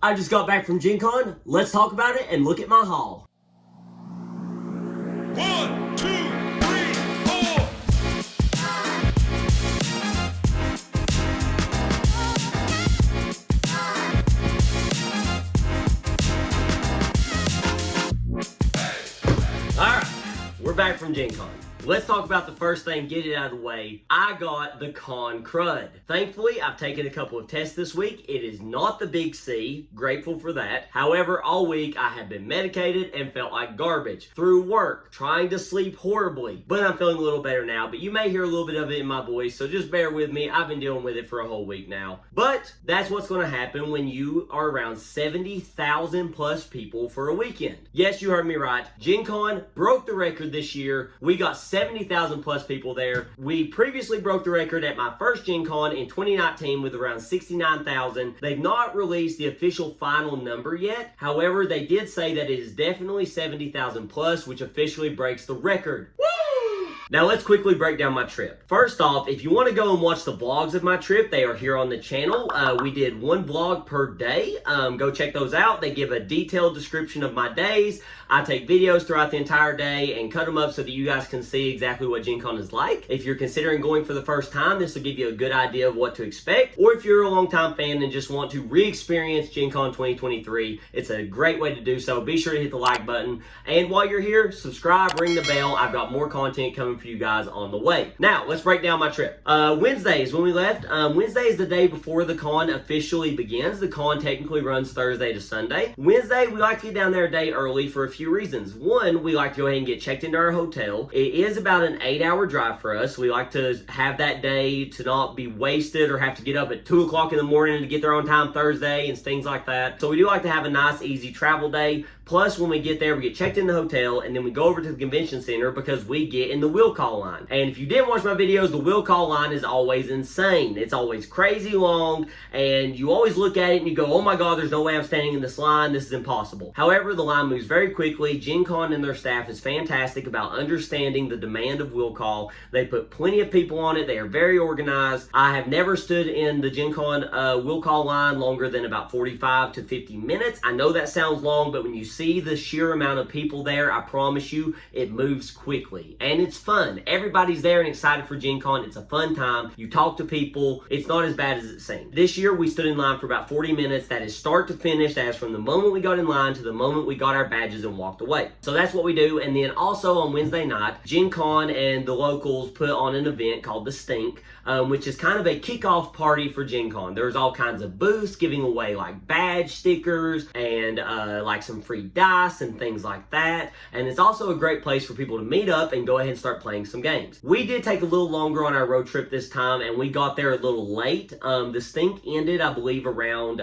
I just got back from gencon. Let's talk about it and look at my haul. 1, 2, 3, 4. Alright, we're back from gencon. Let's talk about the first thing, get it out of the way. I got the con crud. Thankfully, I've taken a couple of tests this week. It is not the big C, grateful for that. However, all week I have been medicated and felt like garbage. Through work, trying to sleep horribly, but I'm feeling a little better now. But you may hear a little bit of it in my voice, so just bear with me. I've been dealing with it for a whole week now. But that's what's gonna happen when you are around 70,000 plus people for a weekend. Yes, you heard me right. gencon broke the record this year. We got 70,000 plus people there. We previously broke the record at my first gencon in 2019 with around 69,000. They've not released the official final number yet. However, they did say that it is definitely 70,000 plus, which officially breaks the record. Now let's quickly break down my trip. First off, if you want to go and watch the vlogs of my trip, they are here on the channel. We did one vlog per day. Go check those out. They give a detailed description of my days. I take videos throughout the entire day and cut them up so that you guys can see exactly what gencon is like. If you're considering going for the first time, this will give you a good idea of what to expect. Or if you're a longtime fan and just want to re-experience gencon 2023, it's a great way to do so. Be sure to hit the like button. And while you're here, subscribe, ring the bell. I've got more content coming for you guys on the way. Now, let's break down my trip. Wednesday is when we left. Wednesday is the day before the con officially begins. The con technically runs Thursday to Sunday. Wednesday, we like to get down there a day early for a few reasons. One, we like to go ahead and get checked into our hotel. It is about an 8-hour drive for us. We like to have that day to not be wasted or have to get up at 2 o'clock in the morning to get there on time Thursday and things like that. So we do like to have a nice, easy travel day. Plus, when we get there, we get checked in the hotel and then we go over to the convention center because we get in the will call line. And if you didn't watch my videos, the will call line is always insane. It's always crazy long and you always look at it and you go, oh my God, there's no way I'm standing in this line. This is impossible. However, the line moves very quickly. gencon and their staff is fantastic about understanding the demand of will call. They put plenty of people on it. They are very organized. I have never stood in the gencon will call line longer than about 45 to 50 minutes. I know that sounds long, but when you see the sheer amount of people there, I promise you, it moves quickly. And it's fun. Everybody's there and excited for gencon. It's a fun time. You talk to people. It's not as bad as it seems. This year, we stood in line for about 40 minutes. That is start to finish. That is from the moment we got in line to the moment we got our badges and walked away. So that's what we do. And then also on Wednesday night, gencon and the locals put on an event called the Stink, which is kind of a kickoff party for gencon. There's all kinds of booths giving away like badge stickers and like some free dice and things like that. And it's also a great place for people to meet up and go ahead and start playing some games. We did take a little longer on our road trip this time and we got there a little late. The Stink ended, I believe, around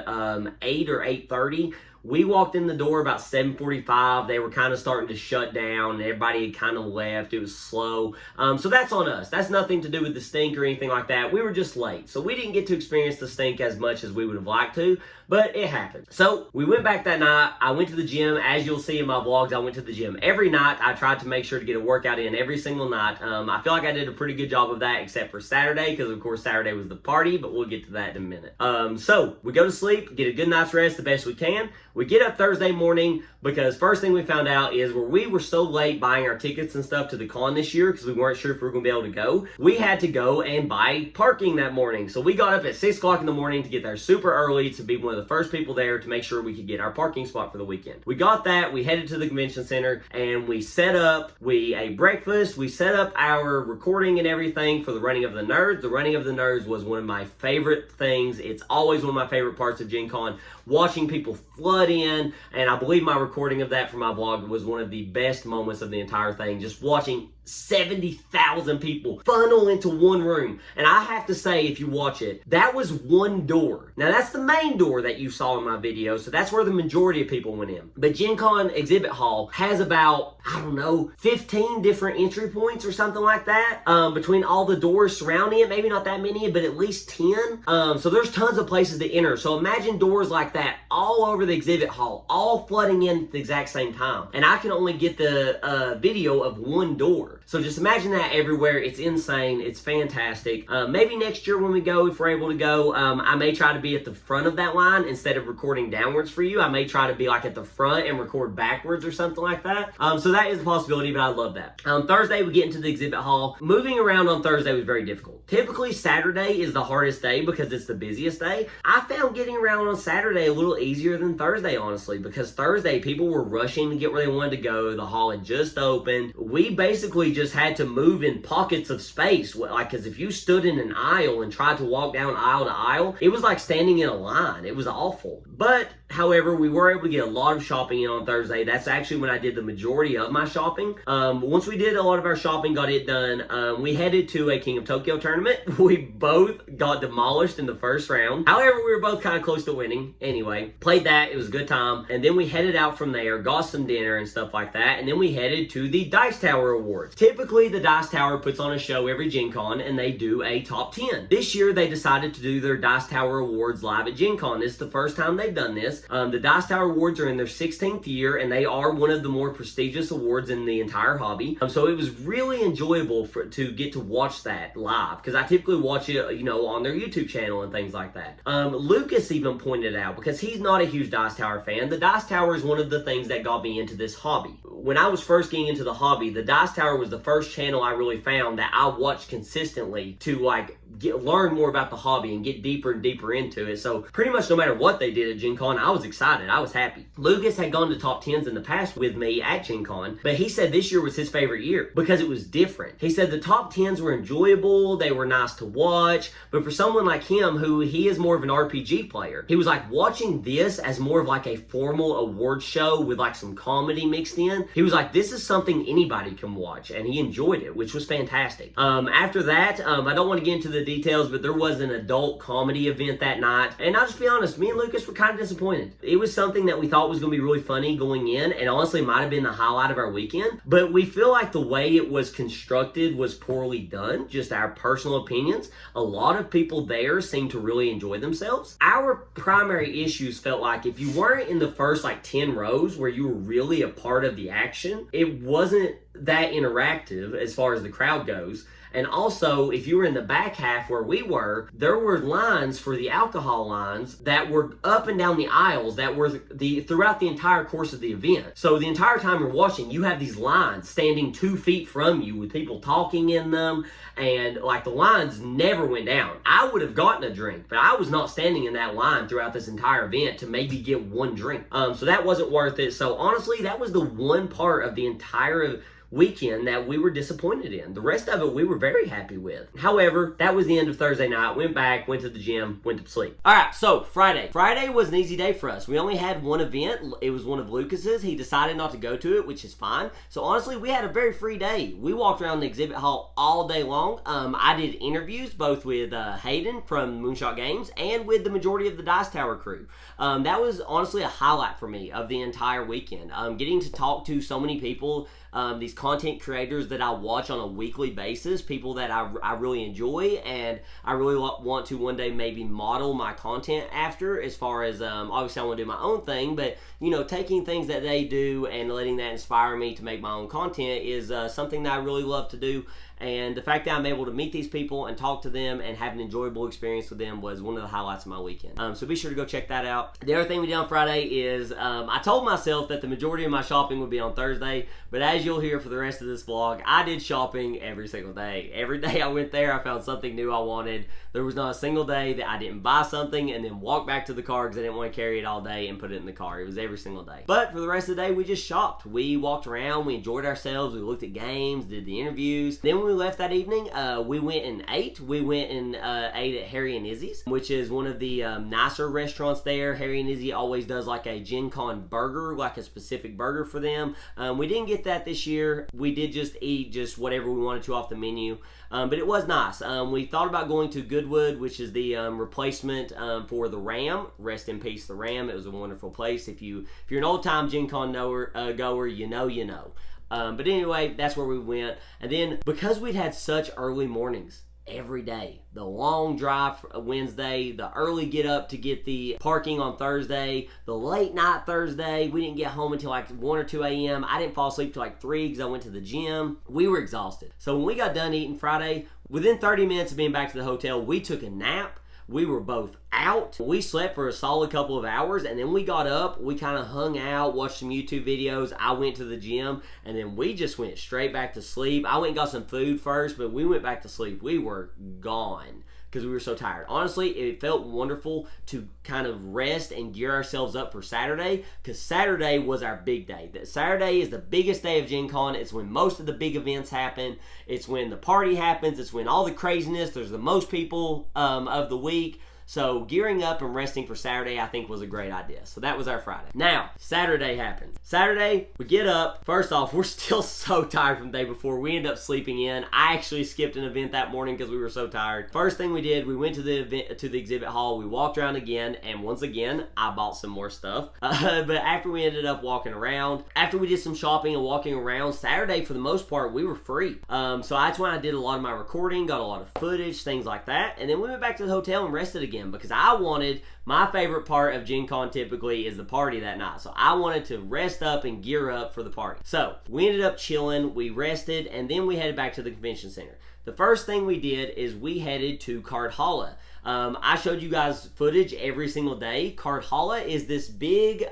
8 or 8:30. We walked in the door about 7:45. They were kind of starting to shut down and everybody had kind of left. It was slow. So that's on us. That's nothing to do with the Stink or anything like that. We were just late. So we didn't get to experience the Stink as much as we would have liked to, but it happened. So we went back that night. I went to the gym. As you'll see in my vlogs, I went to the gym every night. I tried to make sure to get a workout in every single night. I feel like I did a pretty good job of that except for Saturday because of course Saturday was the party, but we'll get to that in a minute. So we go to sleep, get a good night's rest the best we can. We get up Thursday morning because first thing we found out is where we were so late buying our tickets and stuff to the con this year because we weren't sure if we were going to be able to go, we had to go and buy parking that morning. So we got up at 6 o'clock in the morning to get there super early to be one of the first people there to make sure we could get our parking spot for the weekend. We got that, we headed to the convention center and we set up, we ate breakfast, we set up our recording and everything for the Running of the Nerds. The Running of the Nerds was one of my favorite things. It's always one of my favorite parts of gencon, watching people flood in, and I believe my recording of that for my vlog was one of the best moments of the entire thing, just watching 70,000 people funnel into one room. And I have to say, if you watch it, that was one door. Now that's the main door that you saw in my video, so that's where the majority of people went in. But gencon exhibit hall has about, I don't know, 15 different entry points or something like that, between all the doors surrounding it. Maybe not that many, but at least 10. So there's tons of places to enter. So imagine doors like that all over the exhibit hall, all flooding in at the exact same time. And I can only get the video of one door. So just imagine that everywhere. It's insane. It's fantastic. Maybe next year when we go, if we're able to go, I may try to be at the front of that line instead of recording downwards for you. I may try to be like at the front and record backwards or something like that. So that is a possibility, but I love that. Thursday, we get into the exhibit hall. Moving around on Thursday was very difficult. Typically, Saturday is the hardest day because it's the busiest day. I found getting around on Saturday a little easier than Thursday, honestly, because Thursday, people were rushing to get where they wanted to go. The hall had just opened. We basically just had to move in pockets of space. Like, because if you stood in an aisle and tried to walk down aisle to aisle, it was like standing in a line. It was awful. But, however, we were able to get a lot of shopping in on Thursday. That's actually when I did the majority of my shopping. Once we did a lot of our shopping, got it done, we headed to a King of Tokyo tournament. We both got demolished in the first round. However, we were both kind of close to winning. Anyway, played that. It was a good time. And then we headed out from there, got some dinner and stuff like that. And then we headed to the Dice Tower Awards. Typically, the Dice Tower puts on a show every Gen Con, and they do a top 10. This year, they decided to do their Dice Tower Awards live at Gen Con. This is the first time they've done this. The Dice Tower Awards are in their 16th year, and they are one of the more prestigious awards in the entire hobby. So it was really enjoyable to get to watch that live, because I typically watch it, on their YouTube channel and things like that. Lucas even pointed out, because he's not a huge Dice Tower fan, the Dice Tower is one of the things that got me into this hobby. When I was first getting into the hobby, the Dice Tower was the first channel I really found that I watched consistently to learn more about the hobby and get deeper and deeper into it. So pretty much no matter what they did at Gen Con, I was excited. I was happy. Lucas had gone to top 10s in the past with me at Gen Con, but he said this year was his favorite year because it was different. He said the top 10s were enjoyable, they were nice to watch, but for someone like him, he is more of an RPG player, he was like watching this as more of like a formal award show with like some comedy mixed in. He was like, this is something anybody can watch, and he enjoyed it, which was fantastic. After that, I don't want to get into the details, but there was an adult comedy event that night, and I'll just be honest, me and Lucas were kind of disappointed. It was something that we thought was going to be really funny going in, and honestly might have been the highlight of our weekend, but we feel like the way it was constructed was poorly done. Just our personal opinions. A lot of people there seemed to really enjoy themselves. Our primary issues felt like if you weren't in the first 10 rows where you were really a part of the action, it wasn't that interactive as far as the crowd goes. And also, if you were in the back half where we were, there were lines for the alcohol lines that were up and down the aisles that were throughout the entire course of the event. So the entire time you're watching, you have these lines standing 2 feet from you with people talking in them, and the lines never went down. I would have gotten a drink, but I was not standing in that line throughout this entire event to maybe get one drink. So that wasn't worth it. So honestly, that was the one part of the entire weekend that we were disappointed in. The rest of it we were very happy with. However, that was the end of Thursday night. Went back, went to the gym, went to sleep. Alright, so Friday. Friday was an easy day for us. We only had one event. It was one of Lucas's. He decided not to go to it, which is fine. So honestly, we had a very free day. We walked around the exhibit hall all day long. I did interviews both with Hayden from Moonshot Games and with the majority of the Dice Tower crew. That was honestly a highlight for me of the entire weekend. Getting to talk to so many people, these content creators that I watch on a weekly basis, people that I really enjoy and I really want to one day maybe model my content after, as far as obviously I want to do my own thing, but taking things that they do and letting that inspire me to make my own content is something that I really love to do. And the fact that I'm able to meet these people and talk to them and have an enjoyable experience with them was one of the highlights of my weekend. So be sure to go check that out. The other thing we did on Friday is I told myself that the majority of my shopping would be on Thursday, but as you'll hear for the rest of this vlog, I did shopping every single day. Every day I went there, I found something new I wanted. There was not a single day that I didn't buy something and then walk back to the car because I didn't want to carry it all day and put it in the car. It was every single day. But for the rest of the day, we just shopped. We walked around, we enjoyed ourselves, we looked at games, did the interviews. Then when we left that evening, we went and ate. We went and ate at Harry and Izzy's, which is one of the nicer restaurants there. Harry and Izzy always does like a Gen Con burger, like a specific burger for them. We didn't get that this year. We did just eat just whatever we wanted to off the menu. But it was nice. We thought about going to Goodwood, which is the replacement for the Ram. Rest in peace, the Ram. It was a wonderful place. If you're an old-time Gen Con goer, you know. But anyway, that's where we went. And then, because we'd had such early mornings, every day. The long drive Wednesday, the early get up to get the parking on Thursday, the late night Thursday. We didn't get home until like 1 or 2 a.m. I didn't fall asleep till like 3 because I went to the gym. We were exhausted. So when we got done eating Friday, within 30 minutes of being back to the hotel, we took a nap. We were both out. We slept for a solid couple of hours, and then we got up. We kind of hung out, watched some YouTube videos. I went to the gym, and then we just went straight back to sleep. I went and got some food first, but we went back to sleep. We were gone because we were so tired. Honestly, it felt wonderful to kind of rest and gear ourselves up for Saturday, because Saturday was our big day. Saturday is the biggest day of Gen Con. It's when most of the big events happen. It's when the party happens. It's when all the craziness, there's the most people of the week. So gearing up and resting for Saturday, I think, was a great idea. So that was our Friday. Now, Saturday happens. Saturday, we get up. First off, we're still so tired from the day before. We end up sleeping in. I actually skipped an event that morning because we were so tired. First thing we did, we went to the event, to the exhibit hall. We walked around again, and once again, I bought some more stuff. But after we ended up walking around, after we did some shopping and walking around, Saturday, for the most part, we were free. So that's when I did a lot of my recording, got a lot of footage, things like that. And then we went back to the hotel and rested again, because I wanted, my favorite part of Gen Con typically is the party that night. So I wanted to rest up and gear up for the party. So we ended up chilling, we rested, and then we headed back to the convention center. The first thing we did is we headed to Card Holla. I showed you guys footage every single day. Card Holla is this big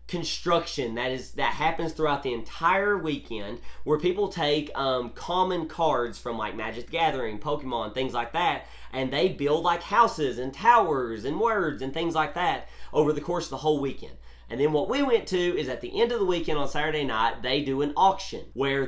construction that happens throughout the entire weekend, where people take common cards from like Magic the Gathering, Pokemon, things like that, and they build like houses and towers and words and things like that over the course of the whole weekend. And then what we went to is at the end of the weekend on Saturday night, they do an auction where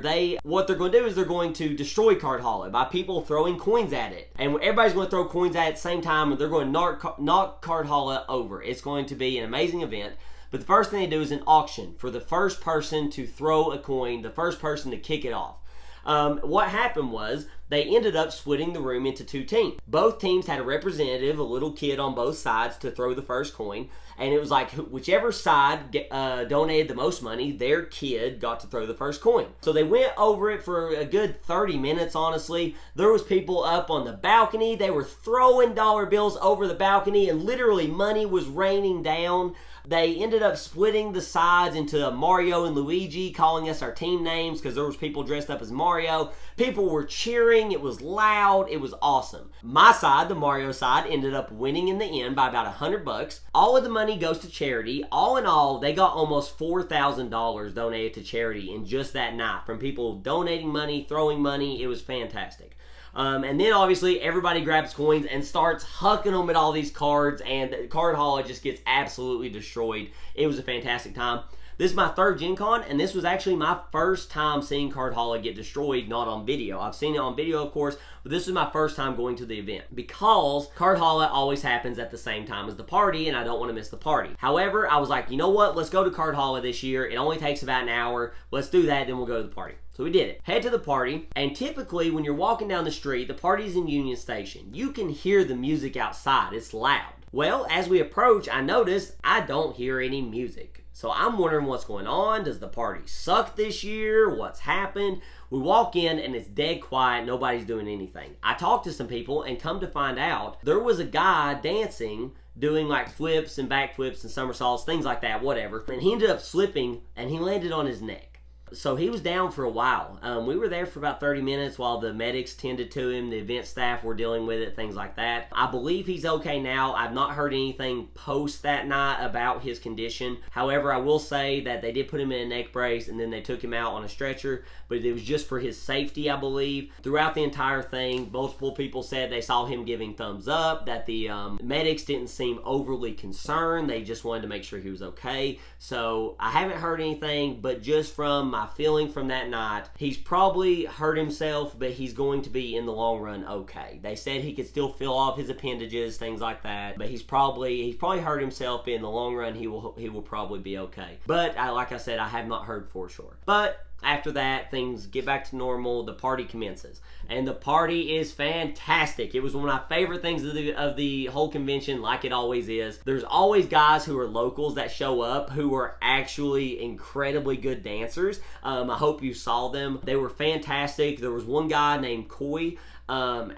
what they're going to do is they're going to destroy Card Holla by people throwing coins at it. And everybody's going to throw coins at it at the same time, and they're going to knock Card Holla over. It's going to be an amazing event. But the first thing they do is an auction for the first person to throw a coin, the first person to kick it off. What happened was they ended up splitting the room into two teams. Both teams had a representative, a little kid on both sides, to throw the first coin. And it was like whichever side donated the most money, their kid got to throw the first coin. So they went over it for a good 30 minutes, honestly. There was people up on the balcony. They were throwing dollar bills over the balcony, and literally money was raining down. They ended up splitting the sides into Mario and Luigi, calling us our team names because there was people dressed up as Mario. People were cheering. It was loud. It was awesome. My side, the Mario side, ended up winning in the end by about $100. All of the money goes to charity. All in all, they got almost $4,000 donated to charity in just that night from people donating money, throwing money. It was fantastic. And then obviously everybody grabs coins and starts hucking them at all these cards, and Card Holla just gets absolutely destroyed. It was a fantastic time. This is my third Gen Con, and this was actually my first time seeing Card Holla get destroyed, not on video. I've seen it on video, of course, but this is my first time going to the event because Card Holla always happens at the same time as the party, and I don't want to miss the party. However, I was like, you know what? Let's go to Card Holla this year. It only takes about an hour. Let's do that, then we'll go to the party. So we did it. Head to the party, and typically when you're walking down the street, the party's in Union Station. You can hear the music outside. It's loud. Well, as we approach, I noticed I don't hear any music. So I'm wondering what's going on. Does the party suck this year? What's happened? We walk in and it's dead quiet. Nobody's doing anything. I talked to some people and come to find out there was a guy dancing, doing like flips and backflips and somersaults, things like that, whatever. And he ended up slipping and he landed on his neck. So he was down for a while. We were there for about 30 minutes while the medics tended to him, the event staff were dealing with it, things like that. I believe he's okay now. I've not heard anything post that night about his condition. However, I will say that they did put him in a neck brace and then they took him out on a stretcher, but it was just for his safety, I believe. Throughout the entire thing, multiple people said they saw him giving thumbs up, that the medics didn't seem overly concerned. They just wanted to make sure he was okay. So I haven't heard anything, but just from my feeling from that night, he's probably hurt himself, but he's going to be in the long run okay. They said he could still feel off his appendages, things like that, but he's probably hurt himself, but in the long run he will probably be okay. But like I said, I have not heard for sure. But After that, things get back to normal. The party commences. And the party is fantastic. It was one of my favorite things of the whole convention, like it always is. There's always guys who are locals that show up who are actually incredibly good dancers. I hope you saw them. They were fantastic. There was one guy named Coy.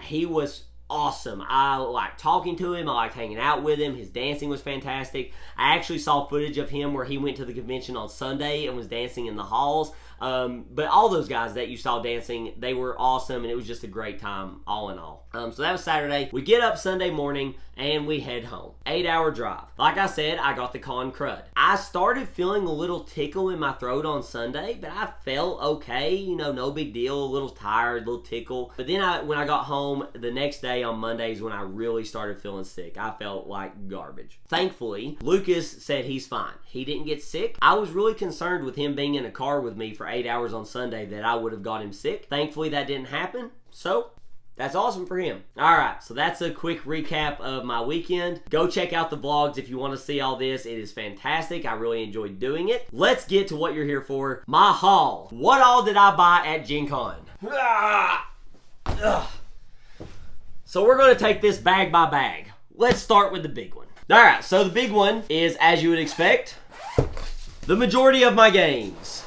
He was awesome. I liked talking to him. I liked hanging out with him. His dancing was fantastic. I actually saw footage of him where he went to the convention on Sunday and was dancing in the halls. But all those guys that you saw dancing, they were awesome, and it was just a great time all in all. So that was Saturday. We get up Sunday morning and we head home. 8-hour drive. Like I said, I got the con crud. I started feeling a little tickle in my throat on Sunday, but I felt okay. You know, no big deal. A little tired, a little tickle. But then when I got home the next day on Mondays when I really started feeling sick, I felt like garbage. Thankfully, Lucas said he's fine. He didn't get sick. I was really concerned with him being in a car with me for 8 hours on Sunday that I would have got him sick. Thankfully, that didn't happen. So that's awesome for him. Alright, so that's a quick recap of my weekend. Go check out the vlogs if you want to see all this. It is fantastic. I really enjoyed doing it. Let's get to what you're here for. My haul. What all did I buy at Gen Con? So we're going to take this bag by bag. Let's start with the big one. Alright, so the big one is, as you would expect, the majority of my games.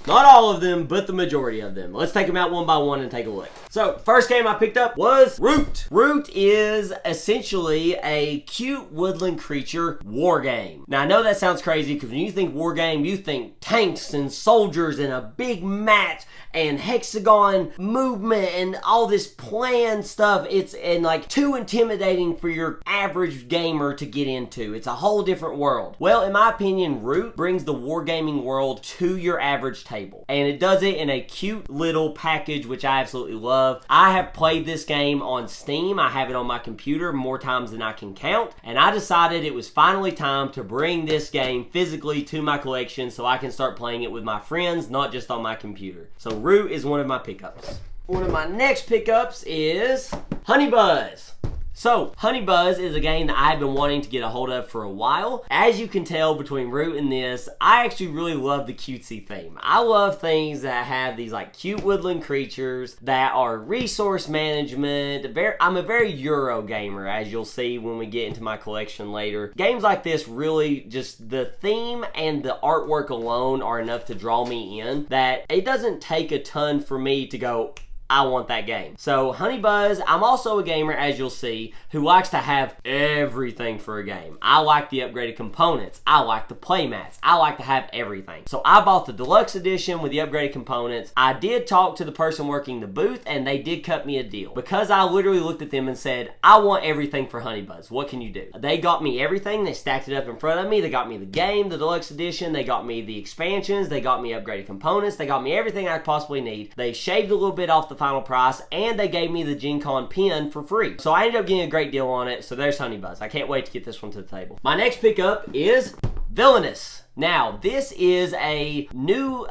Not all of them, but the majority of them. Let's take them out one by one and take a look. So, first game I picked up was Root. Root is essentially a cute woodland creature war game. Now, I know that sounds crazy because when you think war game, you think tanks and soldiers and a big mat and hexagon movement and all this planned stuff. It's like too intimidating for your average gamer to get into. It's a whole different world. Well, in my opinion, Root brings the wargaming world to your average table. And it does it in a cute little package, which I absolutely love. I have played this game on Steam. I have it on my computer more times than I can count. And I decided it was finally time to bring this game physically to my collection so I can start playing it with my friends, not just on my computer. So Root is one of my pickups. One of my next pickups is Honey Buzz. So, Honey Buzz is a game that I've been wanting to get a hold of for a while. As you can tell between Root and this, I actually really love the cutesy theme. I love things that have these like cute woodland creatures that are resource management. I'm a very Euro gamer, as you'll see when we get into my collection later. Games like this really just, the theme and the artwork alone are enough to draw me in that it doesn't take a ton for me to go, I want that game. So, Honey Buzz, I'm also a gamer, as you'll see, who likes to have everything for a game. I like the upgraded components. I like the playmats. I like to have everything. So, I bought the deluxe edition with the upgraded components. I did talk to the person working the booth, and they did cut me a deal. Because I literally looked at them and said, I want everything for Honey Buzz. What can you do? They got me everything. They stacked it up in front of me. They got me the game, the deluxe edition. They got me the expansions. They got me upgraded components. They got me everything I possibly need. They shaved a little bit off the final price, and they gave me the Gen Con pin for free. So I ended up getting a great deal on it. So there's Honey Buzz. I can't wait to get this one to the table. My next pickup is Villainous. Now, this is a new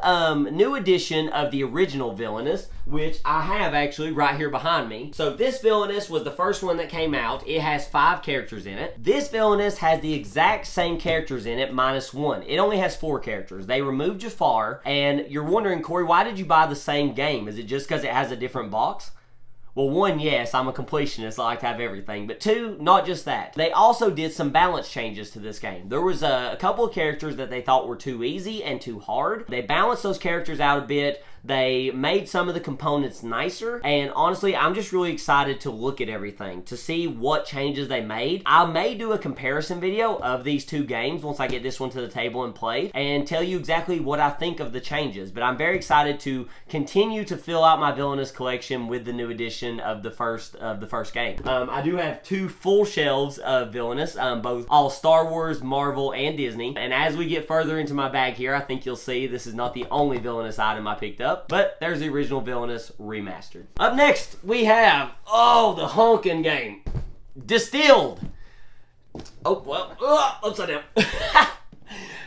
edition of the original Villainous, which I have actually right here behind me. So this Villainous was the first one that came out. It has 5 characters in it. This Villainous has the exact same characters in it, minus 1. It only has 4 characters. They removed Jafar, and you're wondering, Corey, why did you buy the same game? Is it just because it has a different box? Well, 1, yes, I'm a completionist. I like to have everything. But 2, not just that. They also did some balance changes to this game. There was a couple of characters that they thought were too easy and too hard. They balanced those characters out a bit. They made some of the components nicer, and honestly, I'm just really excited to look at everything, to see what changes they made. I may do a comparison video of these 2 games once I get this one to the table and played, and tell you exactly what I think of the changes, but I'm very excited to continue to fill out my Villainous collection with the new edition of the first game. I do have 2 full shelves of Villainous, both all Star Wars, Marvel, and Disney, and as we get further into my bag here, I think you'll see this is not the only Villainous item I picked up. But there's the original Villainous remastered. Up next, we have, the honkin' game. Distilled. Oh, well, upside down.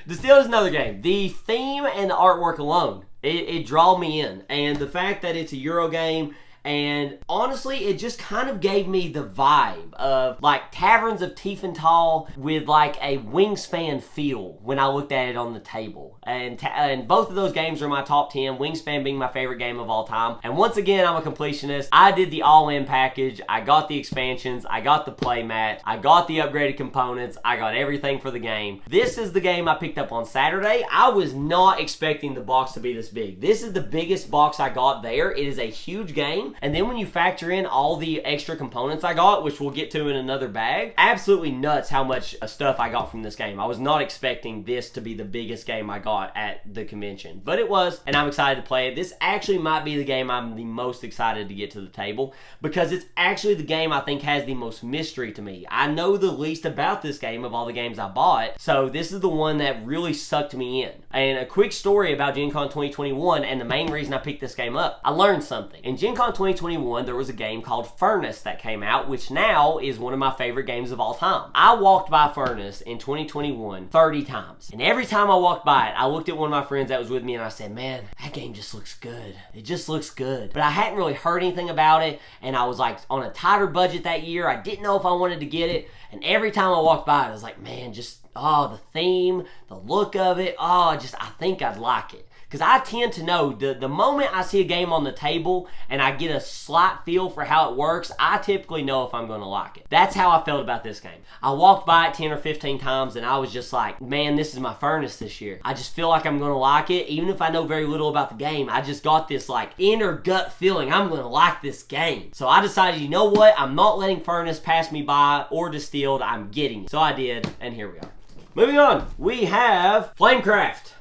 Distilled is another game. The theme and the artwork alone, it draw me in. And the fact that it's a Euro game, And honestly, it just kind of gave me the vibe of like Taverns of Tiefenthal with like a Wingspan feel when I looked at it on the table. And both of those games are my top 10, Wingspan being my favorite game of all time. And once again, I'm a completionist. I did the all-in package. I got the expansions. I got the playmat. I got the upgraded components. I got everything for the game. This is the game I picked up on Saturday. I was not expecting the box to be this big. This is the biggest box I got there. It is a huge game. And then when you factor in all the extra components I got, which we'll get to in another bag, absolutely nuts how much stuff I got from this game. I was not expecting this to be the biggest game I got at the convention, but it was, and I'm excited to play it. This actually might be the game I'm the most excited to get to the table because it's actually the game I think has the most mystery to me. I know the least about this game of all the games I bought, so this is the one that really sucked me in. And a quick story about Gen Con 2021 and the main reason I picked this game up, I learned something. In Gen Con 2021, there was a game called Furnace that came out, which now is one of my favorite games of all time. I walked by Furnace in 2021 30 times, and every time I walked by it, I looked at one of my friends that was with me and I said, man, that game just looks good. It just looks good. But I hadn't really heard anything about it, and I was like on a tighter budget that year. I didn't know if I wanted to get it, and every time I walked by it, I was like, man, just, the theme, the look of it, I think I'd like it. Because I tend to know the moment I see a game on the table and I get a slight feel for how it works, I typically know if I'm going to like it. That's how I felt about this game. I walked by it 10 or 15 times and I was just like, man, this is my Furnace this year. I just feel like I'm going to like it. Even if I know very little about the game, I just got this like inner gut feeling I'm going to like this game. So I decided, you know what? I'm not letting Furnace pass me by or Distilled. I'm getting it. So I did, and here we are. Moving on, we have Flamecraft.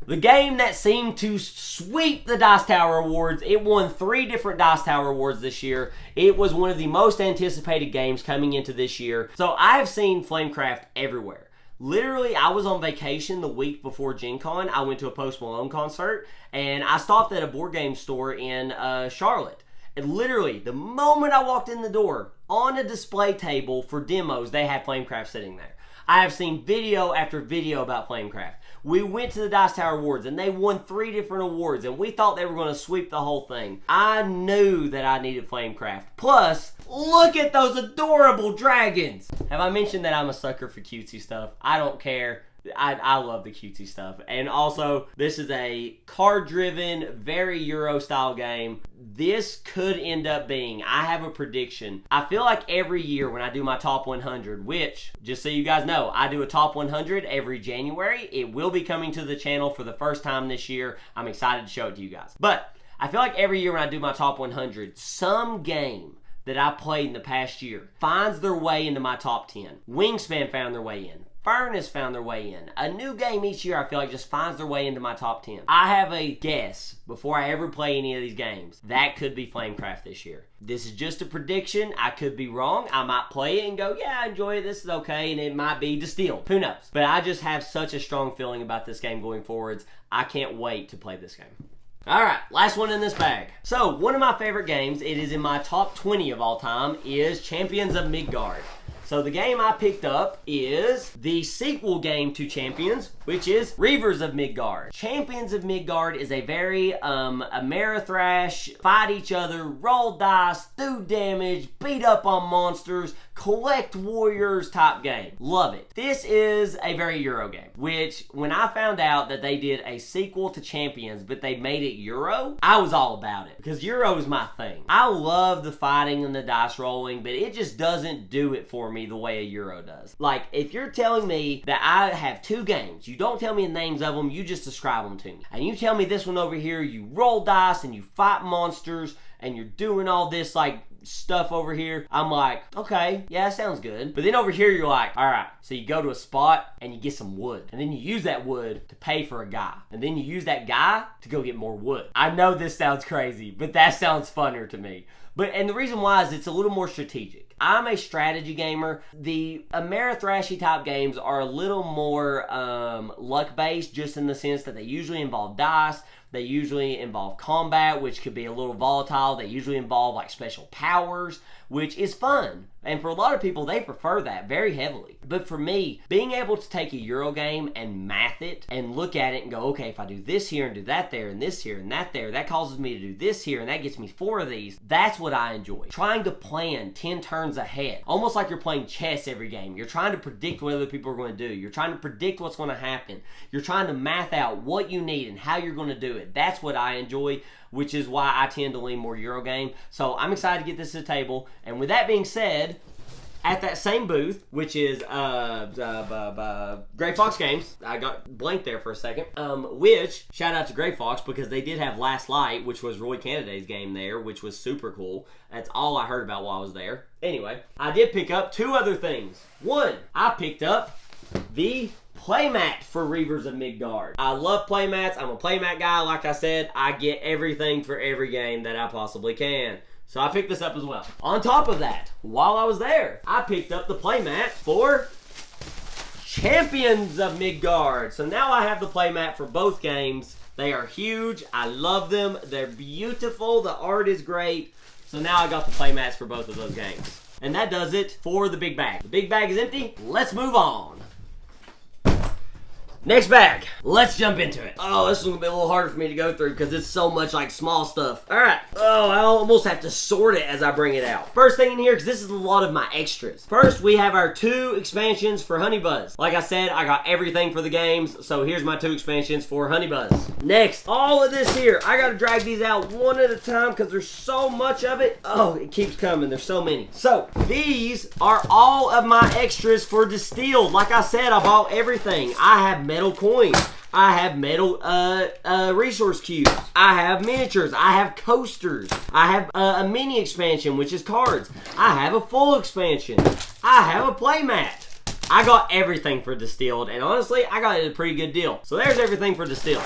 The game that seemed to sweep the Dice Tower Awards. It won 3 different Dice Tower Awards this year. It was one of the most anticipated games coming into this year. So I have seen Flamecraft everywhere. Literally, I was on vacation the week before Gen Con. I went to a Post Malone concert, and I stopped at a board game store in Charlotte. And literally, the moment I walked in the door, on a display table for demos, they had Flamecraft sitting there. I have seen video after video about Flamecraft. We went to the Dice Tower Awards and they won 3 different awards and we thought they were going to sweep the whole thing. I knew that I needed Flamecraft. Plus, look at those adorable dragons. Have I mentioned that I'm a sucker for cutesy stuff? I don't care. I love the cutesy stuff. And also, this is a card-driven, very Euro-style game. This could end up being, I have a prediction. I feel like every year when I do my top 100, which, just so you guys know, I do a top 100 every January. It will be coming to the channel for the first time this year. I'm excited to show it to you guys. But I feel like every year when I do my top 100, some game that I played in the past year finds their way into my top 10. Wingspan found their way in. Furnace found their way in. A new game each year I feel like just finds their way into my top 10. I have a guess before I ever play any of these games. That could be Flamecraft this year. This is just a prediction. I could be wrong. I might play it and go, yeah, I enjoy it. This is okay. And it might be Distilled. Who knows? But I just have such a strong feeling about this game going forwards. I can't wait to play this game. Alright, last one in this bag. So, one of my favorite games, it is in my top 20 of all time, is Champions of Midgard. So the game I picked up is the sequel game to Champions, which is Reavers of Midgard. Champions of Midgard is a very Amerithrash, fight each other, roll dice, do damage, beat up on monsters, collect warriors type game. Love it. This is a very Euro game, which when I found out that they did a sequel to Champions, but they made it Euro, I was all about it because Euro is my thing. I love the fighting and the dice rolling, but it just doesn't do it for me the way a Euro does. Like, if you're telling me that I have 2 games, you don't tell me the names of them, you just describe them to me. And you tell me this one over here, you roll dice and you fight monsters and you're doing all this like stuff over here. I'm like, okay, yeah, that sounds good. But then over here, you're like, all right, so you go to a spot and you get some wood. And then you use that wood to pay for a guy. And then you use that guy to go get more wood. I know this sounds crazy, but that sounds funner to me. And the reason why is it's a little more strategic. I'm a strategy gamer. The Amerithrashy type games are a little more luck-based, just in the sense that they usually involve dice. They usually involve combat, which could be a little volatile. They usually involve like special powers, which is fun. And for a lot of people, they prefer that very heavily. But for me, being able to take a Euro game and math it and look at it and go, okay, if I do this here and do that there and this here and that there, that causes me to do this here and that gets me 4 of these. That's what I enjoy. Trying to plan 10 turns ahead. Almost like you're playing chess every game. You're trying to predict what other people are going to do. You're trying to predict what's going to happen. You're trying to math out what you need and how you're going to do it. That's what I enjoy, which is why I tend to lean more Eurogame. So I'm excited to get this to the table. And with that being said, at that same booth, which is Gray Fox Games, I got blanked there for a second, which, shout out to Gray Fox, because they did have Last Light, which was Roy Cannaday's game there, which was super cool. That's all I heard about while I was there. Anyway, I did pick up 2 other things. One, I picked up the playmat for Reavers of Midgard. I love playmats. I'm a playmat guy. Like I said, I get everything for every game that I possibly can. So I picked this up as well. On top of that, while I was there, I picked up the playmat for Champions of Midgard. So now I have the playmat for both games. They are huge. I love them. They're beautiful. The art is great. So now I got the playmats for both of those games. And that does it for the big bag. The big bag is empty. Let's move on. Next bag. Let's jump into it. Oh, this is going to be a little harder for me to go through because it's so much like small stuff. All right. Oh, I almost have to sort it as I bring it out. First thing in here, because this is a lot of my extras. First, we have our 2 expansions for Honey Buzz. Like I said, I got everything for the games, so here's my 2 expansions for Honey Buzz. Next, all of this here. I got to drag these out one at a time because there's so much of it. Oh, it keeps coming. There's so many. So, these are all of my extras for Distilled. Like I said, I bought everything. I have metal coins. I have metal resource cubes. I have miniatures. I have coasters. I have a mini expansion, which is cards. I have a full expansion. I have a playmat. I got everything for Distilled, and honestly, I got it at a pretty good deal. So there's everything for Distilled.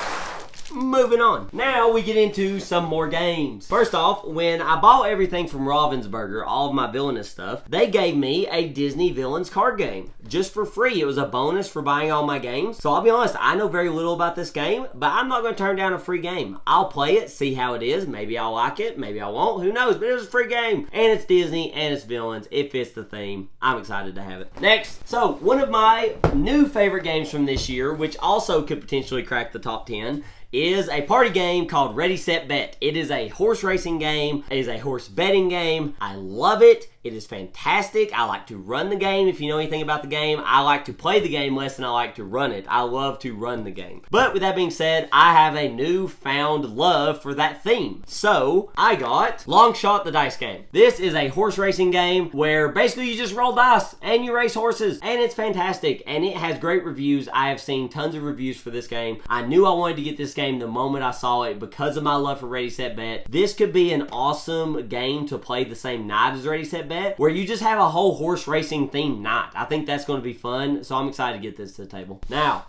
Moving on. Now we get into some more games. First off, when I bought everything from Ravensburger, all of my villainous stuff, they gave me a Disney Villains card game just for free. It was a bonus for buying all my games. So I'll be honest, I know very little about this game, but I'm not going to turn down a free game. I'll play it, see how it is. Maybe I'll like it, maybe I won't. Who knows? But it was a free game. And it's Disney and it's villains. It fits the theme. I'm excited to have it. Next. So one of my new favorite games from this year, which also could potentially crack the top 10, is a party game called Ready, Set, Bet. It is a horse racing game. It is a horse betting game. I love it. It is fantastic. I like to run the game. If you know anything about the game, I like to play the game less than I like to run it. I love to run the game. But with that being said, I have a newfound love for that theme. So I got Long Shot the Dice Game. This is a horse racing game where basically you just roll dice and you race horses, and it's fantastic and it has great reviews. I have seen tons of reviews for this game. I knew I wanted to get this game the moment I saw it because of my love for Ready, Set, Bet. This could be an awesome game to play the same night as Ready, Set, Bet, where you just have a whole horse racing themed night. I think that's going to be fun, so I'm excited to get this to the table. Now,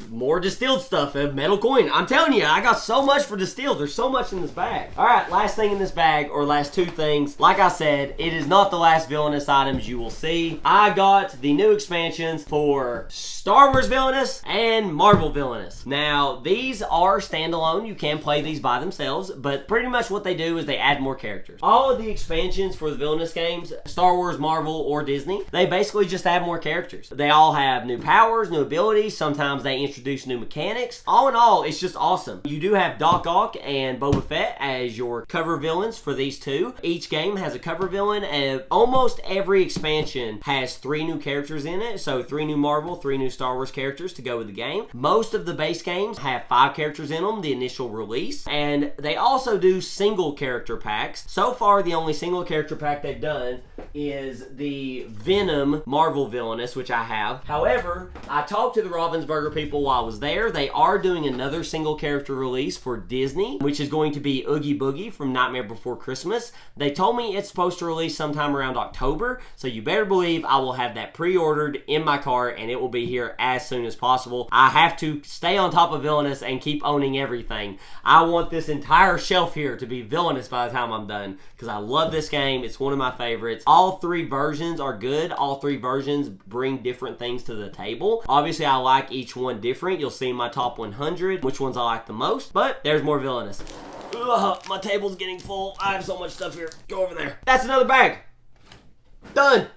more Distilled stuff, a metal coin. I'm telling you, I got so much for Distilled. There's so much in this bag. All right, last thing in this bag, or last 2 things. Like I said, it is not the last villainous items you will see. I got the new expansions for Star Wars Villainous and Marvel Villainous. Now, these are standalone. You can play these by themselves, but pretty much what they do is they add more characters. All of the expansions for the Villainous games, Star Wars, Marvel, or Disney, they basically just add more characters. They all have new powers, new abilities. Sometimes they introduce new mechanics. All in all, it's just awesome. You do have Doc Ock and Boba Fett as your cover villains for these 2. Each game has a cover villain, and almost every expansion has 3 new characters in it. So 3 new Marvel, 3 new Star Wars characters to go with the game. Most of the base games have 5 characters in them, the initial release, and they also do single character packs. So far, the only single character pack they've done is the Venom Marvel Villainous, which I have. However, I talked to the Ravensburger people while I was there. They are doing another single character release for Disney, which is going to be Oogie Boogie from Nightmare Before Christmas. They told me it's supposed to release sometime around October, so you better believe I will have that pre-ordered in my cart and it will be here as soon as possible. I have to stay on top of Villainous and keep keep owning everything. I want this entire shelf here to be villainous by the time I'm done because I love this game. It's one of my favorites. All three versions are good. All three versions bring different things to the table. Obviously, I like each one different. You'll see my top 100, which ones I like the most, but there's more villainous. Ugh, my table's getting full. I have so much stuff here. Go over there. That's another bag. Done.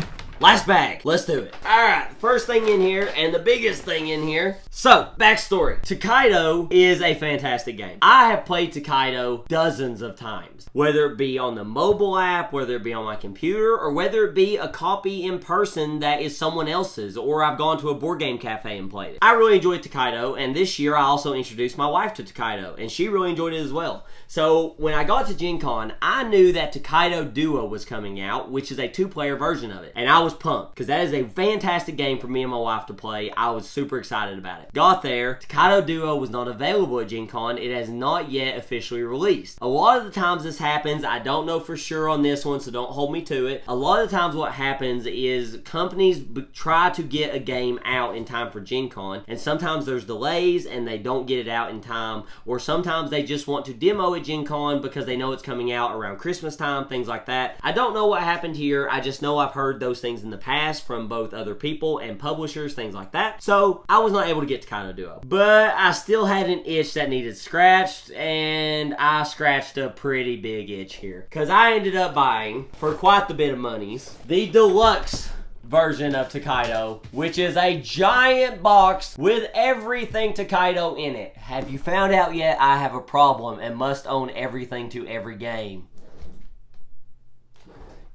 Last bag. Let's do it. Alright, first thing in here, and the biggest thing in here. So, backstory. Takedo is a fantastic game. I have played Takedo dozens of times. Whether it be on the mobile app, whether it be on my computer, or whether it be a copy in person that is someone else's, or I've gone to a board game cafe and played it. I really enjoyed Takedo, and this year I also introduced my wife to Takedo, and she really enjoyed it as well. So, when I got to Gen Con, I knew that Takedo Duo was coming out, which is a 2-player version of it. And I was pumped, because that is a fantastic game for me and my wife to play. I was super excited about it. Got there, Takedo Duo was not available at Gen Con. It has not yet officially released. A lot of the times this happens, I don't know for sure on this one, so don't hold me to it. A lot of the times what happens is companies try to get a game out in time for Gen Con, and sometimes there's delays and they don't get it out in time, or sometimes they just want to demo it Gen Con because they know it's coming out around Christmas time, things like that. I don't know what happened here. I just know I've heard those things in the past from both other people and publishers, things like that. So I was not able to get to Takedo Duo. But I still had an itch that needed scratched, and I scratched a pretty big itch here. Because I ended up buying, for quite the bit of monies, the deluxe version of Takedo, which is a giant box with everything Takedo in it. Have you found out yet I have a problem and must own everything to every game?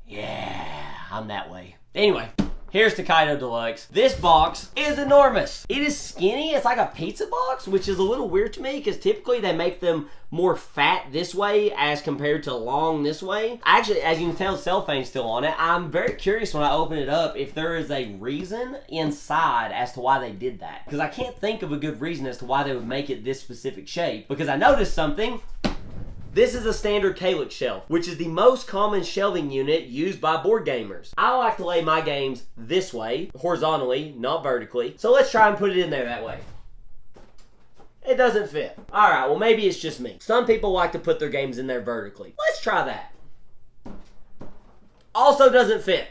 Yeah, I'm that way. Anyway, here's Takedo Deluxe. This box is enormous. It is skinny. It's like a pizza box, which is a little weird to me because typically they make them more fat this way as compared to long this way. Actually, as you can tell, cellophane's still on it. I'm very curious when I open it up if there is a reason inside as to why they did that. Because I can't think of a good reason as to why they would make it this specific shape. Because I noticed something. This is a standard Calyx shelf, which is the most common shelving unit used by board gamers. I like to lay my games this way, horizontally, not vertically. So let's try and put it in there that way. It doesn't fit. Alright, well maybe it's just me. Some people like to put their games in there vertically. Let's try that. Also doesn't fit.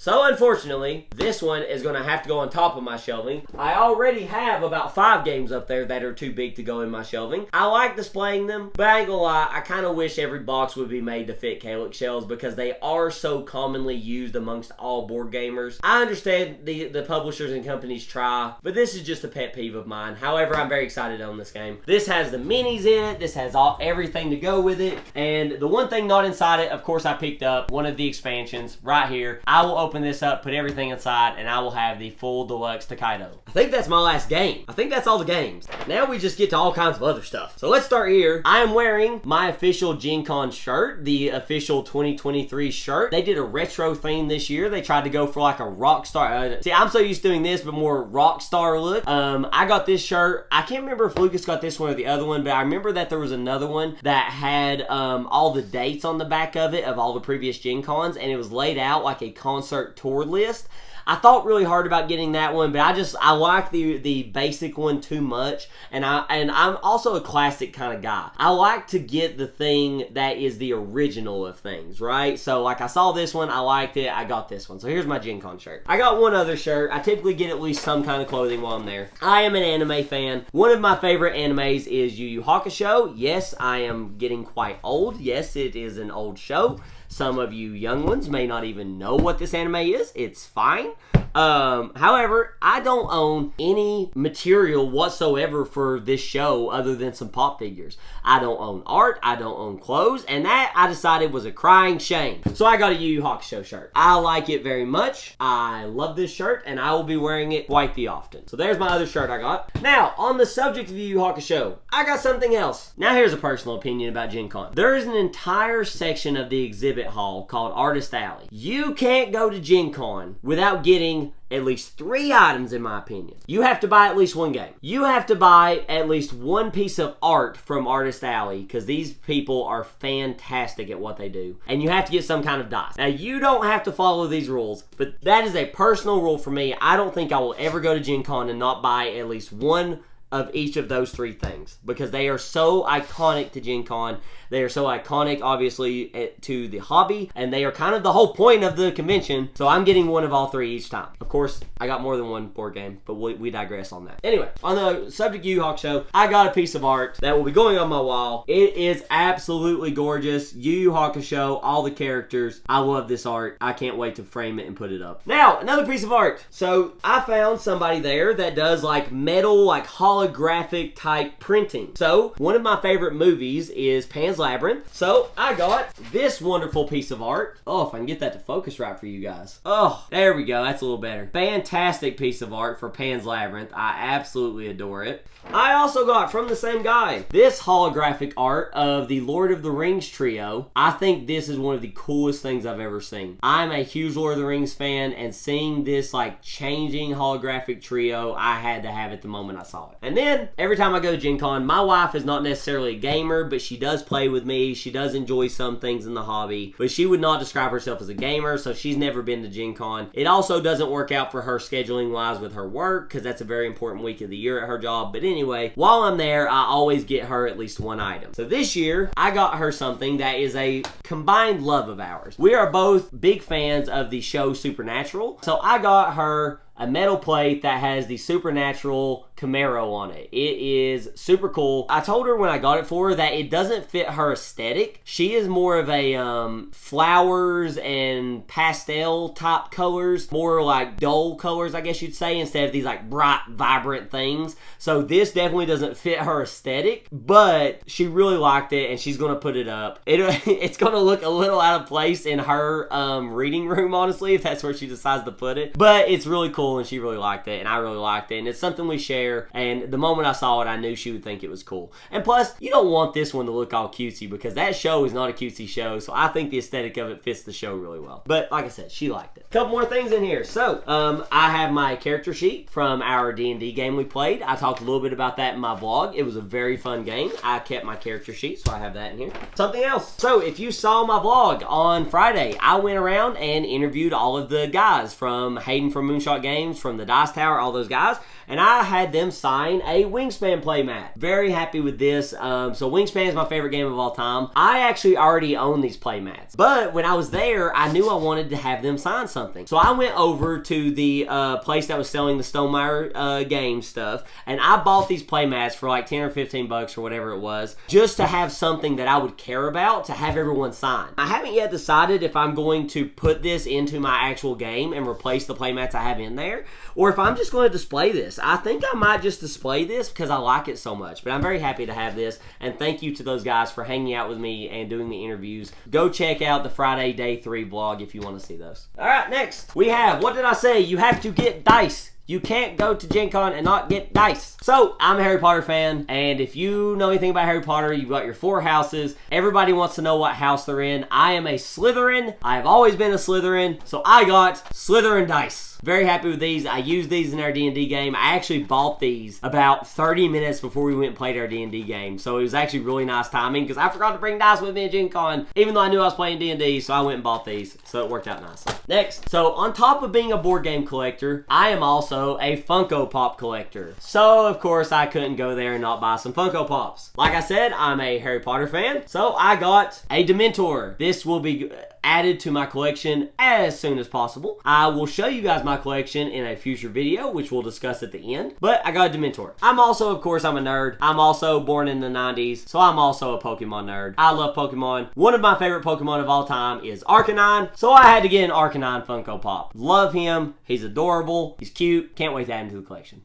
So unfortunately, this one is going to have to go on top of my shelving. I already have about 5 games up there that are too big to go in my shelving. I like displaying them, but I ain't gonna lie, I kind of wish every box would be made to fit Calyx shelves because they are so commonly used amongst all board gamers. I understand the publishers and companies try, but this is just a pet peeve of mine. However, I'm very excited on this game. This has the minis in it. This has everything to go with it. And the one thing not inside it, of course, I picked up one of the expansions right here. I will open this up, put everything inside, and I will have the full deluxe Takedo. I think that's my last game. I think that's all the games. Now we just get to all kinds of other stuff. So let's start here. I am wearing my official Gen Con shirt, the official 2023 shirt. They did a retro theme this year. They tried to go for like a rock star. See, I'm so used to doing this, but more rock star look. I got this shirt. I can't remember if Lucas got this one or the other one, but I remember that there was another one that had all the dates on the back of it of all the previous Gen Cons, and it was laid out like a concert tour list. I thought really hard about getting that one, but I like the basic one too much, and I'm also a classic kind of guy. I like to get the thing that is the original of things, right? So like I saw this one, I liked it, I got this one. So here's my Gen Con shirt. I got one other shirt. I typically get at least some kind of clothing while I'm there. I am an anime fan. One of my favorite animes is Yu Yu Hakusho. Yes, I am getting quite old. Yes, it is an old show. Some of you young ones may not even know what this anime is. It's fine. However, I don't own any material whatsoever for this show other than some pop figures. I don't own art. I don't own clothes. And that, I decided, was a crying shame. So I got a Yu Yu Hakusho shirt. I like it very much. I love this shirt, and I will be wearing it quite the often. So there's my other shirt I got. Now, on the subject of Yu Yu Hakusho, I got something else. Now here's a personal opinion about Gen Con. There is an entire section of the exhibit hall called Artist Alley. You can't go to Gen Con without getting at least 3 items, in my opinion. You have to buy at least one game. You have to buy at least one piece of art from Artist Alley, because these people are fantastic at what they do. And you have to get some kind of dice. Now, you don't have to follow these rules, but that is a personal rule for me. I don't think I will ever go to Gen Con and not buy at least one of each of those three things because they are so iconic to Gen Con. They are so iconic, obviously, to the hobby, and they are kind of the whole point of the convention. So I'm getting one of all three each time. Of course, I got more than one board game, but we digress on that. Anyway, on the subject of Yu Yu Hakusho, I got a piece of art that will be going on my wall. It is absolutely gorgeous. Yu Yu Hakusho, all the characters. I love this art. I can't wait to frame it and put it up. Now, another piece of art. So I found somebody there that does like metal, like holographic type printing. So one of my favorite movies is Pan's Labyrinth. So I got this wonderful piece of art. Oh, if I can get that to focus right for you guys. Oh, there we go. That's a little better. Fantastic piece of art for Pan's Labyrinth. I absolutely adore it. I also got from the same guy this holographic art of the Lord of the Rings trio. I think this is one of the coolest things I've ever seen. I'm a huge Lord of the Rings fan, and seeing this like changing holographic trio, I had to have it the moment I saw it. And then every time I go to Gen Con, my wife is not necessarily a gamer, but she does play with me. She does enjoy some things in the hobby, but she would not describe herself as a gamer, so she's never been to Gen Con. It also doesn't work out for her scheduling wise with her work because that's a very important week of the year at her job. But anyway, while I'm there, I always get her at least one item. So this year, I got her something that is a combined love of ours. We are both big fans of the show Supernatural. So I got her a metal plate that has the Supernatural Camaro on it. It is super cool. I told her when I got it for her that it doesn't fit her aesthetic. She is more of a flowers and pastel type colors, more like dull colors, I guess you'd say, instead of these like bright, vibrant things. So this definitely doesn't fit her aesthetic, but she really liked it and she's gonna put it up. It's gonna look a little out of place in her reading room, honestly, if that's where she decides to put it. But it's really cool and she really liked it and I really liked it, and it's something we share, and the moment I saw it I knew she would think it was cool. And plus, you don't want this one to look all cutesy because that show is not a cutesy show, so I think the aesthetic of it fits the show really well. But like I said, she liked it. Couple more things in here. So I have my character sheet from our D&D game we played. I talked a little bit about that in my vlog. It was a very fun game. I kept my character sheet, so I have that in here. Something else. So if you saw my vlog on Friday, I went around and interviewed all of the guys from Hayden from Moonshot Games, from the Dice Tower, all those guys, and I had them sign a Wingspan playmat. Very happy with this. So Wingspan is my favorite game of all time. I actually already own these playmats, but when I was there, I knew I wanted to have them sign something. So I went over to the place that was selling the Stonemaier game stuff, and I bought these playmats for like 10 or 15 bucks or whatever it was, just to have something that I would care about to have everyone sign. I haven't yet decided if I'm going to put this into my actual game and replace the playmats I have in there, or if I'm just going to display this. I think I might just display this because I like it so much, but I'm very happy to have this, and thank you to those guys for hanging out with me and doing the interviews. Go check out the Friday Day 3 vlog if you want to see those. Alright, next we have, what did I say? You have to get dice. You can't go to Gen Con and not get dice. So, I'm a Harry Potter fan, and if you know anything about Harry Potter, you've got your 4 houses. Everybody wants to know what house they're in. I am a Slytherin. I have always been a Slytherin, so I got Slytherin dice. Very happy with these. I used these in our D&D game. I actually bought these about 30 minutes before we went and played our D&D game, so it was actually really nice timing because I forgot to bring dice with me at Gen Con, even though I knew I was playing D&D, so I went and bought these, so it worked out nicely. Next, so on top of being a board game collector, I am also a Funko Pop collector. So, of course, I couldn't go there and not buy some Funko Pops. Like I said, I'm a Harry Potter fan, so I got a Dementor. This will be added to my collection as soon as possible. I will show you guys my collection in a future video, which we'll discuss at the end, but I got a Dementor. I'm also, of course, I'm a nerd. I'm also born in the 90s, so I'm also a Pokemon nerd. I love Pokemon. One of my favorite Pokemon of all time is Arcanine, so I had to get an Arcanine Funko Pop. Love him. He's adorable. He's cute. Can't wait to add him to the collection.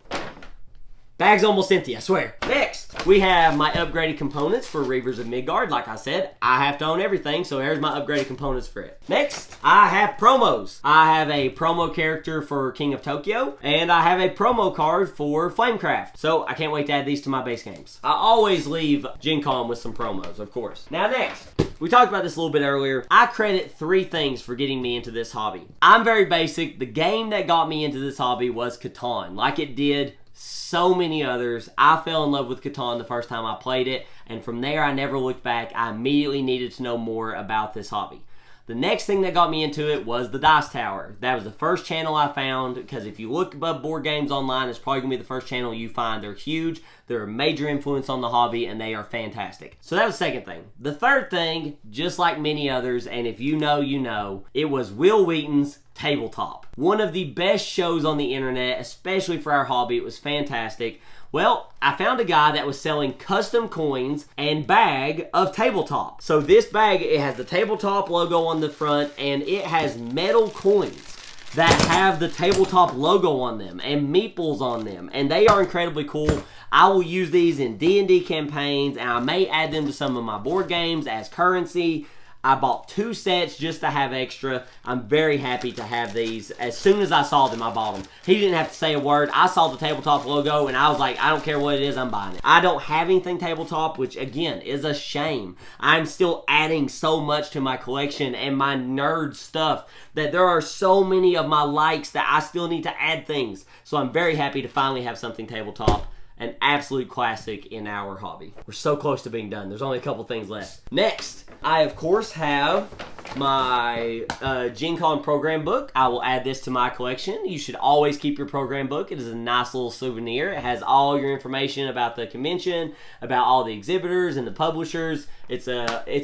Bag's almost empty, I swear. Next, we have my upgraded components for Reavers of Midgard. Like I said, I have to own everything, so here's my upgraded components for it. Next, I have promos. I have a promo character for King of Tokyo, and I have a promo card for Flamecraft. So I can't wait to add these to my base games. I always leave Gen Con with some promos, of course. Now next, we talked about this a little bit earlier. I credit 3 things for getting me into this hobby. I'm very basic. The game that got me into this hobby was Catan. Like it did so many others. I fell in love with Catan the first time I played it, and from there I never looked back. I immediately needed to know more about this hobby. The next thing that got me into it was the Dice Tower. That was the first channel I found, because if you look above board games online, it's probably going to be the first channel you find. They're huge, they're a major influence on the hobby, and they are fantastic. So that was the second thing. The third thing, just like many others, and if you know, you know, it was Will Wheaton's Tabletop. One of the best shows on the internet, especially for our hobby. It was fantastic. Well, I found a guy that was selling custom coins and bag of Tabletop. So this bag, it has the Tabletop logo on the front, and it has metal coins that have the Tabletop logo on them and meeples on them, and they are incredibly cool. I will use these in D&D campaigns, and I may add them to some of my board games as currency. I bought 2 sets just to have extra. I'm very happy to have these. As soon as I saw them, I bought them. He didn't have to say a word. I saw the Tabletop logo, and I was like, I don't care what it is, I'm buying it. I don't have anything Tabletop, which, again, is a shame. I'm still adding so much to my collection and my nerd stuff that there are so many of my likes that I still need to add things. So I'm very happy to finally have something Tabletop. An absolute classic in our hobby. We're so close to being done. There's only a couple things left. Next, I of course have my gencon program book. I will add this to my collection. You should always keep your program book. It is a nice little souvenir. It has all your information about the convention, about all the exhibitors and the publishers. It's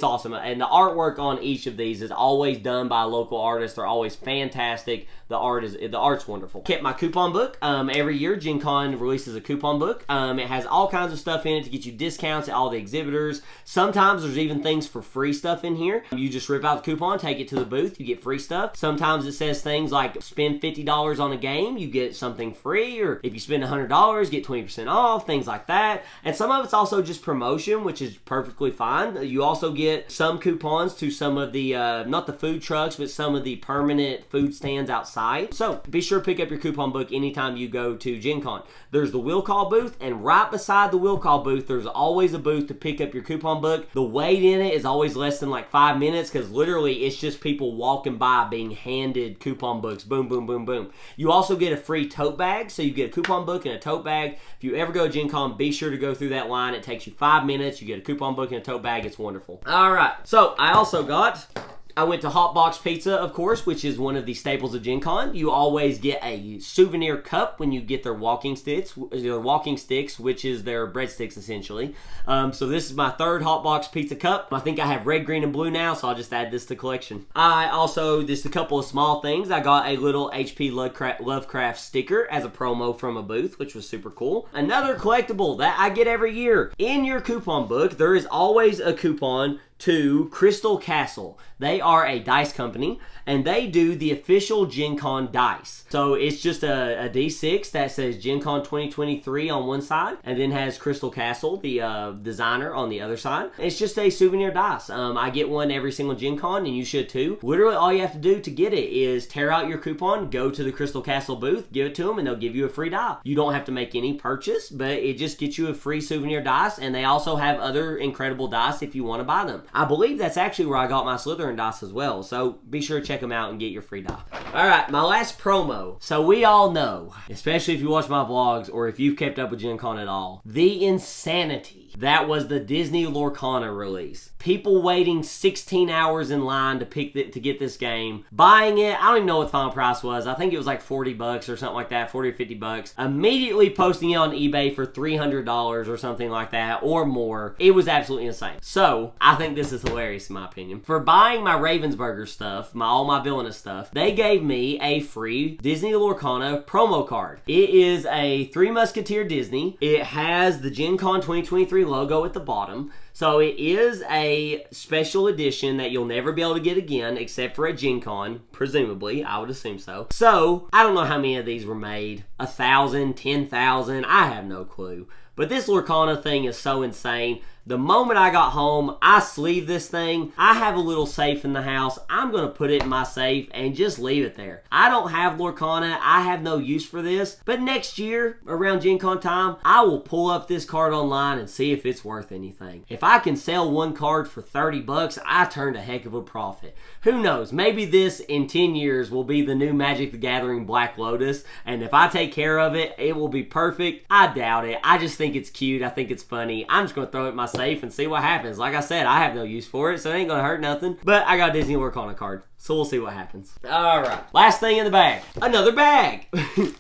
awesome. And the artwork on each of these is always done by a local artist. They're always fantastic. The art's wonderful. Kept my coupon book. Every year, Gen Con releases a coupon book. It has all kinds of stuff in it to get you discounts at all the exhibitors. Sometimes there's even things for free stuff in here. You just rip out the coupon, take it to the booth, you get free stuff. Sometimes it says things like spend $50 on a game, you get something free, or if you spend $100, get 20% off, things like that. And some of it's also just promotion, which is perfectly fine. You also get some coupons to some of the, not the food trucks, but some of the permanent food stands outside. So be sure to pick up your coupon book anytime you go to Gen Con. There's the will call booth, and right beside the will call booth, there's always a booth to pick up your coupon book. The wait in it is always less than like 5 minutes, because literally it's just people walking by being handed coupon books. Boom, boom, boom, boom. You also get a free tote bag, so you get a coupon book and a tote bag. If you ever go to Gen Con, be sure to go through that line. It takes you 5 minutes. You get a coupon book and a tote bag. It's wonderful. All right, so I went to Hot Box Pizza, of course, which is one of the staples of Gen Con. You always get a souvenir cup when you get their walking sticks, which is their breadsticks, essentially. So this is my third Hot Box Pizza cup. I think I have red, green, and blue now, so I'll just add this to collection. Just a couple of small things. I got a little HP Lovecraft sticker as a promo from a booth, which was super cool. Another collectible that I get every year. In your coupon book, there is always a coupon to Crystal Castle. They are a dice company, and they do the official Gen Con dice. So it's just a D6 that says Gen Con 2023 on one side, and then has Crystal Castle, the designer, on the other side. It's just a souvenir dice. I get one every single Gen Con, and you should too. Literally all you have to do to get it is tear out your coupon, go to the Crystal Castle booth, give it to them, and they'll give you a free die. You don't have to make any purchase, but it just gets you a free souvenir dice, and they also have other incredible dice if you want to buy them. I believe that's actually where I got my Slytherin dice as well, so be sure to check them out and get your free die. Alright, my last promo. So we all know, especially if you watch my vlogs or if you've kept up with Gen Con at all, the insanity that was the Disney Lorcana release. People waiting 16 hours in line to get this game. Buying it, I don't even know what the final price was. I think it was like $40 or something like that, 40 or $50. Immediately posting it on eBay for $300 or something like that, or more. It was absolutely insane. So, I think this is hilarious in my opinion. For buying my Ravensburger stuff, all my villainous stuff, they gave me a free Disney Lorcana promo card. It is a Three Musketeer Disney. It has the Gen Con 2023 logo at the bottom. So it is a special edition that you'll never be able to get again except for at Gen Con, presumably. I would assume so. So, I don't know how many of these were made. 1,000, 10,000, I have no clue. But this Lorcana thing is so insane. The moment I got home, I sleeved this thing. I have a little safe in the house. I'm going to put it in my safe and just leave it there. I don't have Lorcana. I have no use for this. But next year, around Gen Con time, I will pull up this card online and see if it's worth anything. If I can sell one card for $30, I turned a heck of a profit. Who knows? Maybe this in 10 years will be the new Magic the Gathering Black Lotus. And if I take care of it, it will be perfect. I doubt it. I just think it's cute. I think it's funny. I'm just going to throw it in my safe and see what happens. Like I said, I have no use for it, so it ain't going to hurt nothing. But I got a Disney World on a card. So we'll see what happens. All right. Last thing in the bag. Another bag.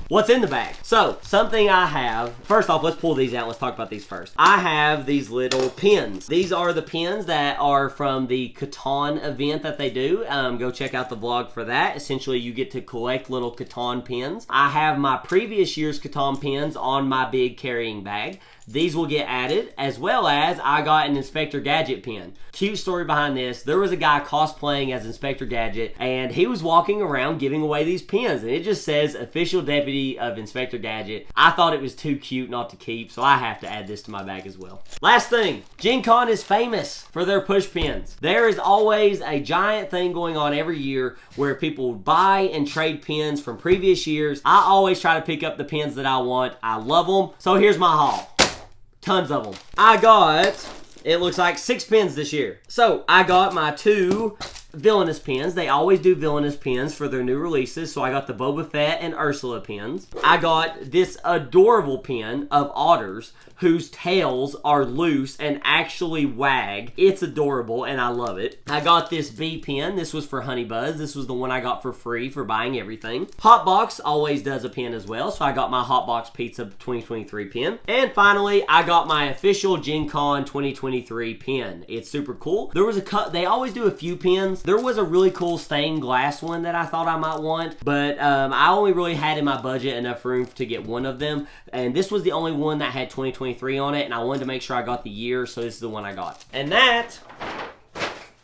What's in the bag? So, something I have. First off, let's pull these out. Let's talk about these first. I have these little pins. These are the pins that are from the Catan event that they do. Go check out the vlog for that. Essentially, you get to collect little Catan pins. I have my previous year's Catan pins on my big carrying bag. These will get added, as well as I got an Inspector Gadget pin. Cute story behind this. There was a guy cosplaying as Inspector Gadget, and he was walking around giving away these pins, and it just says Official Deputy of Inspector Gadget. I thought it was too cute not to keep, so I have to add this to my bag as well. Last thing, GenCon is famous for their push pins. There is always a giant thing going on every year where people buy and trade pins from previous years. I always try to pick up the pins that I want. I love them. So here's my haul. Tons of them. I got, it looks like 6 pins this year. So I got my 2 villainous pins. They always do villainous pins for their new releases. So I got the Boba Fett and Ursula pins. I got this adorable pin of otters whose tails are loose and actually wag. It's adorable and I love it. I got this bee pin. This was for Honey Buzz. This was the one I got for free for buying everything. Hotbox always does a pin as well. So I got my Hotbox Pizza 2023 pin. And finally, I got my official GenCon 2023 pin. It's super cool. There was they always do a few pins. There was a really cool stained glass one that I thought I might want, but I only really had in my budget enough room to get one of them, and this was the only one that had 2023 on it, and I wanted to make sure I got the year, so this is the one I got. And that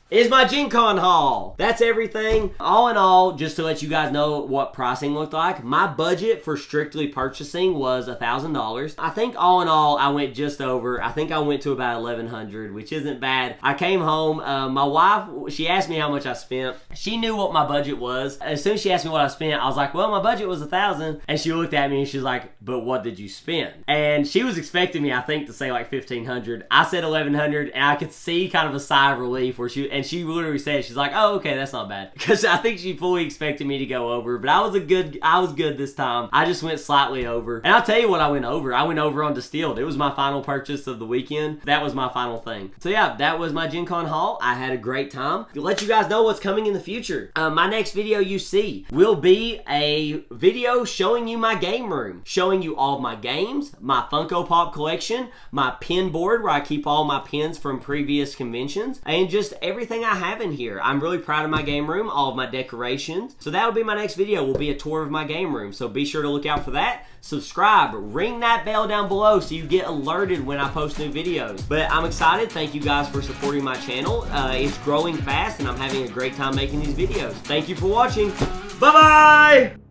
is my GenCon haul. That's everything. All in all, just to let you guys know what pricing looked like, my budget for strictly purchasing was $1,000. I think all in all, I went just over. I think I went to about $1,100, which isn't bad. I came home. My wife, she asked me how much I spent. She knew what my budget was. As soon as she asked me what I spent, I was like, well, my budget was $1,000. And she looked at me and she's like, but what did you spend? And she was expecting me, I think, to say like $1,500. I said $1,100, and I could see kind of a sigh of relief where she literally said, she's like, oh, okay, that's not bad. Because I think she fully expected me to go over, but I was good this time. I just went slightly over. And I'll tell you what I went over. I went over on Distilled. It was my final purchase of the weekend. That was my final thing. So yeah, that was my GenCon haul. I had a great time. To let you guys know what's coming in the future. My next video you see will be a video showing you my game room. Showing you all of my games, my Funko Pop collection, my pin board where I keep all my pins from previous conventions, and just everything I have in here. I'm really proud of my game room, all of my decorations. So that will be my next video, will be a tour of my game room. So be sure to look out for that. Subscribe, ring that bell down below so you get alerted when I post new videos. But I'm excited. Thank you guys for supporting my channel. It's growing fast and I'm having a great time making these videos. Thank you for watching. Bye-bye!